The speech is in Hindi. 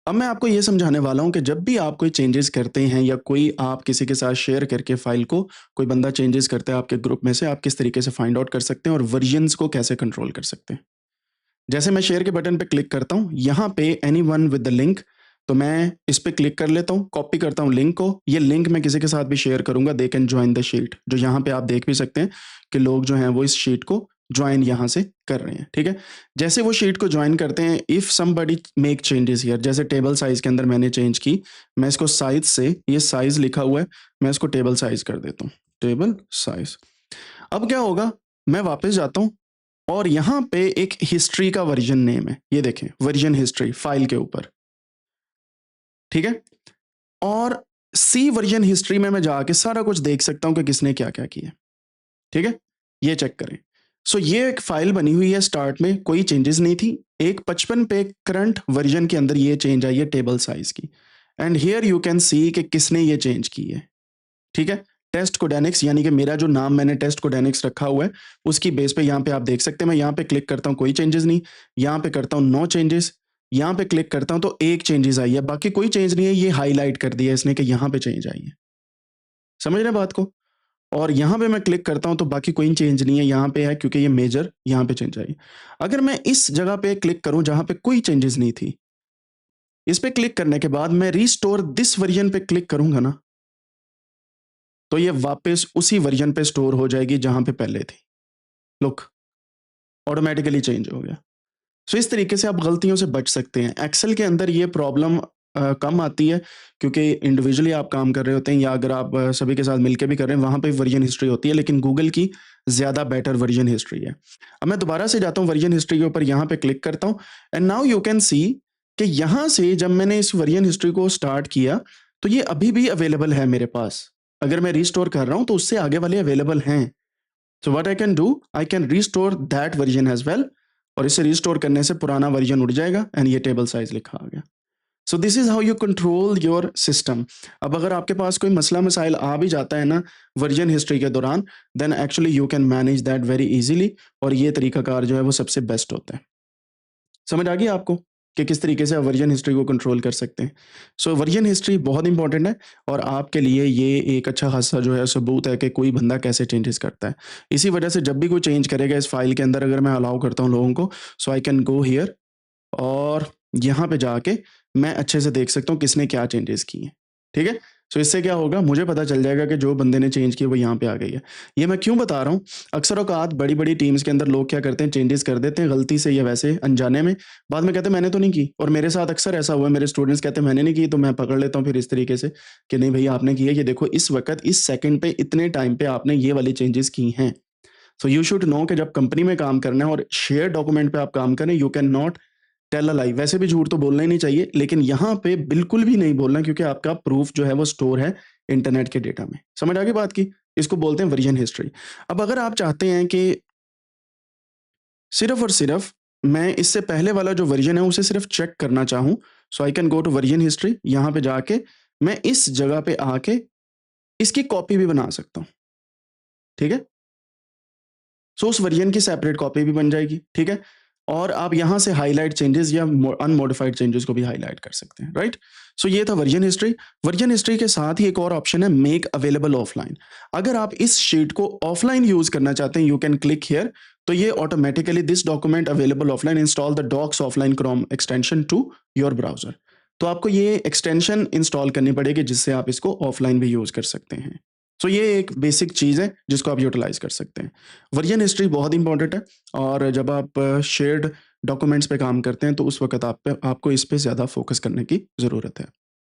अब मैं आपको ये समझाने वाला हूँ कि जब भी आप कोई चेंजेस करते हैं या कोई आप किसी के साथ शेयर करके फाइल को कोई बंदा चेंजेस करता है आपके ग्रुप में से, आप किस तरीके से फाइंड आउट कर सकते हैं और वर्जन्स को कैसे कंट्रोल कर सकते हैं। जैसे मैं शेयर के बटन पे क्लिक करता हूँ, यहाँ पे एनीवन विद द लिंक, तो मैं इस पे क्लिक कर लेता हूँ, कॉपी करता हूँ लिंक को। ये लिंक मैं किसी के साथ भी शेयर करूंगा, they can join the sheet. जो यहाँ पे आप देख भी सकते हैं कि लोग जो हैं वो इस शीट को ज्वाइन यहाँ से कर रहे हैं, ठीक है। जैसे वो शीट को ज्वाइन करते हैं, if somebody make changes here, जैसे टेबल साइज के अंदर मैंने चेंज की, मैं इसको साइज से, ये साइज लिखा हुआ है, मैं इसको टेबल साइज कर देता हूँ, टेबल साइज। अब क्या होगा, मैं वापस जाता हूँ और यहाँ पे एक हिस्ट्री का वर्जन नेम है, ये देखें वर्जन हिस्ट्री फाइल के ऊपर, ठीक है। और सी वर्जन हिस्ट्री में मैं जाके सारा कुछ देख सकता हूं कि किसने क्या क्या किया, ठीक है। ये चेक करें। सो ये एक फाइल बनी हुई है, स्टार्ट में कोई चेंजेस नहीं थी, एक 55 पे करंट वर्जन के अंदर ये चेंज आई है टेबल साइज की, and here you can see कि किसने ये चेंज की है, ठीक है। टेस्ट कोडेनिक्स, यानी कि मेरा जो नाम मैंने टेस्ट कोडेनिक्स रखा हुआ है उसकी बेस पे यहाँ पे आप देख सकते हैं। मैं यहाँ पे क्लिक करता हूँ, कोई चेंजेस नहीं, यहाँ पे करता हूँ नो चेंजेस, यहाँ पे क्लिक करता हूँ तो एक चेंजेस आई है, बाकी कोई चेंज नहीं है। ये हाईलाइट कर दिया इसने कि यहाँ पे चेंज आई है, समझ रहे हैं बात को। और यहाँ पे मैं क्लिक करता हूँ तो बाकी कोई चेंज नहीं है, यहाँ पे है क्योंकि ये मेजर यहाँ पे चेंज आई। अगर मैं इस जगह पे क्लिक करूँ जहाँ पे कोई चेंजेस नहीं थी, इस पे क्लिक करने के बाद मैं रिस्टोर दिस वर्जन पे क्लिक करूंगा ना, तो ये वापस उसी वर्जन पे स्टोर हो जाएगी जहां पे पहले थी। लुक, ऑटोमेटिकली चेंज हो गया। सो इस तरीके से आप गलतियों से बच सकते हैं। एक्सेल के अंदर ये प्रॉब्लम कम आती है क्योंकि इंडिविजुअली आप काम कर रहे होते हैं, या अगर आप सभी के साथ मिलकर भी कर रहे हैं, वहां पे वर्जन हिस्ट्री होती है, लेकिन गूगल की ज्यादा बेटर वर्जन हिस्ट्री है। अब मैं दोबारा से जाता हूँ वर्जन हिस्ट्री के ऊपर, यहाँ पे क्लिक करता हूँ, and now you can see कि यहाँ से जब मैंने इस वर्जन हिस्ट्री को स्टार्ट किया तो ये अभी भी अवेलेबल है मेरे पास। अगर मैं रिस्टोर कर रहा हूँ तो उससे आगे वाले अवेलेबल हैं। So what I can do, I can restore that version as well, और इसे रिस्टोर करने से पुराना वर्जन उड़ जाएगा एंड ये टेबल साइज लिखा आ गया। So this is how you control your system. अब अगर आपके पास कोई मसला मसाइल आ भी जाता है ना वर्जन हिस्ट्री के दौरान, then actually you can manage that very easily, और ये तरीकाकार जो है वो सबसे बेस्ट होता है। समझ आ गई आपको कि किस तरीके से आप वर्जन हिस्ट्री को कंट्रोल कर सकते हैं। सो वर्जन हिस्ट्री बहुत इंपॉर्टेंट है, और आपके लिए ये एक अच्छा खासा जो है सबूत है कि कोई बंदा कैसे चेंजेस करता है। इसी वजह से जब भी कोई चेंज करेगा इस फाइल के अंदर, अगर मैं अलाउ करता हूँ लोगों को, सो आई कैन गो हियर, और यहाँ पे जाके मैं अच्छे से देख सकता हूँ किसने क्या चेंजेस किए हैं, ठीक है। सो इससे क्या होगा, मुझे पता चल जाएगा कि जो बंदे ने चेंज किया वो यहाँ पे आ गई है। ये मैं क्यों बता रहा हूँ, अक्सर औकात बड़ी बड़ी टीम्स के अंदर लोग क्या करते हैं, चेंजेस कर देते हैं गलती से या वैसे अनजाने में, बाद में कहते हैं मैंने तो नहीं की। और मेरे साथ अक्सर ऐसा हुआ है, मेरे स्टूडेंट्स कहते हैं मैंने नहीं की, तो मैं पकड़ लेता हूँ फिर इस तरीके से कि नहीं भाई आपने की है, ये देखो इस वक्त इस सेकंड पे इतने टाइम पे आपने ये वाली चेंजेस की हैं। सो यू शुड नो कि जब कंपनी में काम करना है और शेयर डॉक्यूमेंट पे आप काम करें, you can not tell a lie. वैसे भी झूठ तो बोलना ही नहीं चाहिए, लेकिन यहाँ पे बिल्कुल भी नहीं बोलना, क्योंकि आपका प्रूफ जो है वो स्टोर है इंटरनेट के डेटा में। समझ आ गई बात की, इसको बोलते हैं वर्जन हिस्ट्री। अब अगर आप चाहते हैं कि सिर्फ और सिर्फ मैं इससे पहले वाला जो वर्जन है उसे सिर्फ चेक करना चाहूं, so I can go to version history. यहाँ पे जाके मैं इस जगह पे आके इसकी कॉपी भी बना सकता हूँ, ठीक है। सो उस वर्जन की सेपरेट कॉपी भी बन जाएगी, ठीक है। और आप यहाँ से हाईलाइट चेंजेस या अनमॉडिफाइड चेंजेस को भी हाईलाइट कर सकते हैं, राइट। सो ये था वर्जन हिस्ट्री। वर्जन हिस्ट्री के साथ ही एक और ऑप्शन है मेक अवेलेबल ऑफलाइन। अगर आप इस शीट को ऑफलाइन यूज करना चाहते हैं, यू कैन क्लिक हियर, तो ये automatically this document available offline, install the docs offline Chrome extension to your browser. तो आपको ये एक्सटेंशन इंस्टॉल करनी पड़ेगी जिससे आप इसको ऑफलाइन भी यूज कर सकते हैं। तो ये एक बेसिक चीज़ है जिसको आप यूटिलाइज कर सकते हैं। वर्जन हिस्ट्री बहुत इंपॉर्टेंट है, और जब आप शेयर्ड डॉक्यूमेंट्स पे काम करते हैं तो उस वक्त आपको इस पे ज़्यादा फोकस करने की ज़रूरत है।